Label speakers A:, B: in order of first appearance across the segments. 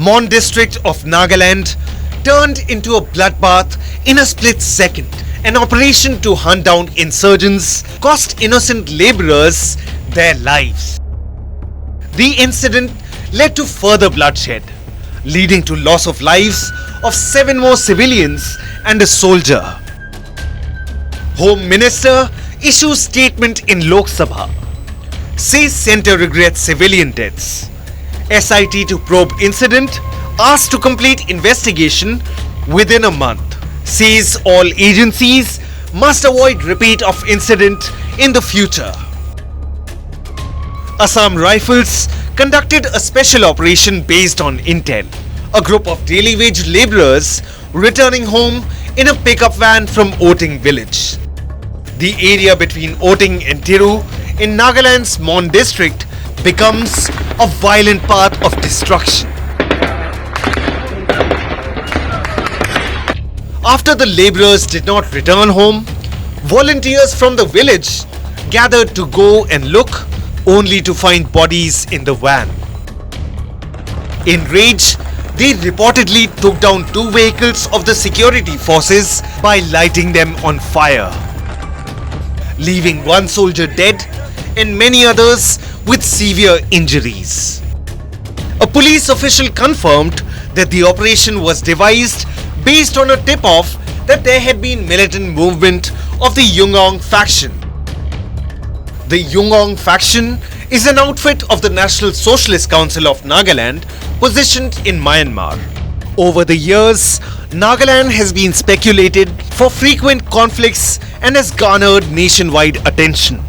A: Mon district of Nagaland turned into a bloodbath in a split second. An operation to hunt down insurgents cost innocent laborers their lives. The incident led to further bloodshed, leading to loss of lives of 7 more civilians and a soldier. Home Minister issues statement in Lok Sabha. Says centre regrets civilian deaths. SIT to probe incident, asked to complete investigation within a month. Says all agencies must avoid repeat of incident in the future. Assam Rifles conducted a special operation based on intel. A group of daily wage labourers returning home in a pickup van from Oting village. The area between Oting and Thiru in Nagaland's Mon district becomes a violent path of destruction. After the labourers did not return home, volunteers from the village gathered to go and look, only to find bodies in the van. In rage, they reportedly took down 2 vehicles of the security forces by lighting them on fire, leaving 1 soldier dead and many others with severe injuries. A police official confirmed that the operation was devised based on a tip-off that there had been militant movement of the Yungong faction. The Yungong faction is an outfit of the National Socialist Council of Nagaland positioned in Myanmar. Over the years, Nagaland has been speculated for frequent conflicts and has garnered nationwide attention.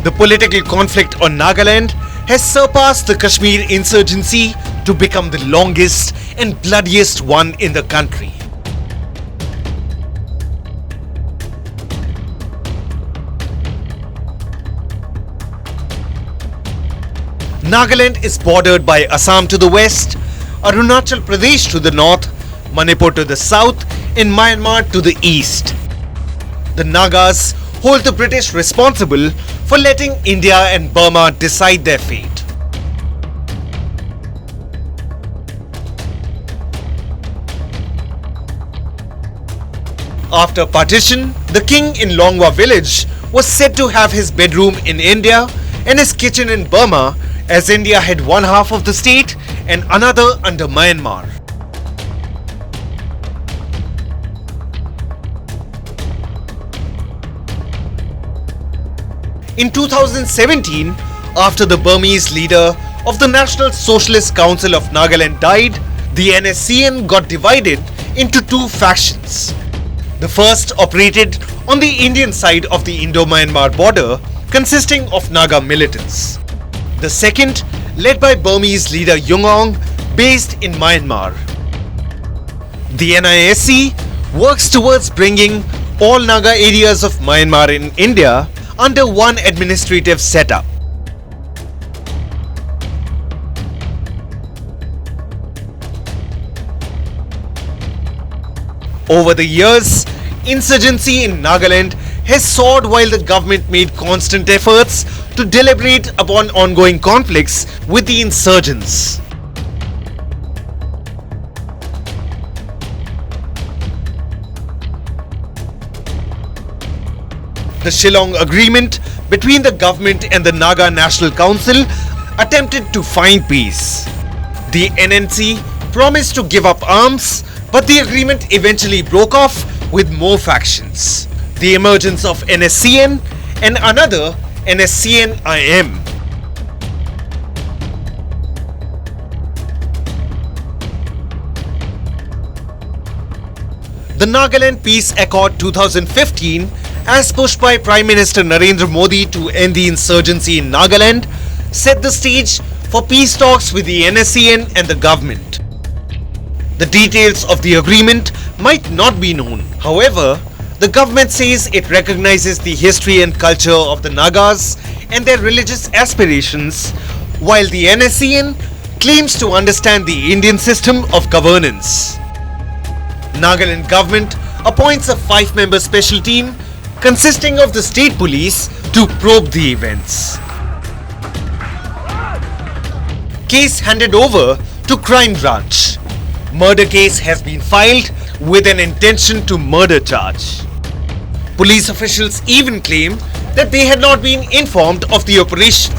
A: The political conflict on Nagaland has surpassed the Kashmir insurgency to become the longest and bloodiest one in the country. Nagaland is bordered by Assam to the west, Arunachal Pradesh to the north, Manipur to the south, and Myanmar to the east. The Nagas hold the British responsible for letting India and Burma decide their fate. After partition, the king in Longwa village was said to have his bedroom in India and his kitchen in Burma, as India had one half of the state and another under Myanmar. In 2017, after the Burmese leader of the National Socialist Council of Nagaland died, the NSCN got divided into 2 factions. The first operated on the Indian side of the Indo-Myanmar border, consisting of Naga militants. The second, led by Burmese leader Yungong, based in Myanmar. The NISC works towards bringing all Naga areas of Myanmar in India under one administrative setup. Over the years, insurgency in Nagaland has soared while the government made constant efforts to deliberate upon ongoing conflicts with the insurgents. The Shillong Agreement between the government and the Naga National Council attempted to find peace. The NNC promised to give up arms, but the agreement eventually broke off with more factions. The emergence of NSCN and another NSCN-IM. The Nagaland Peace Accord 2015, as pushed by Prime Minister Narendra Modi to end the insurgency in Nagaland, set the stage for peace talks with the NSCN and the government. The details of the agreement might not be known. However, the government says it recognizes the history and culture of the Nagas and their religious aspirations, while the NSCN claims to understand the Indian system of governance. Nagaland government appoints a 5-member special team consisting of the state police to probe the events. Case handed over to crime branch. Murder case has been filed with an intention to murder charge. Police officials even claim that they had not been informed of the operation.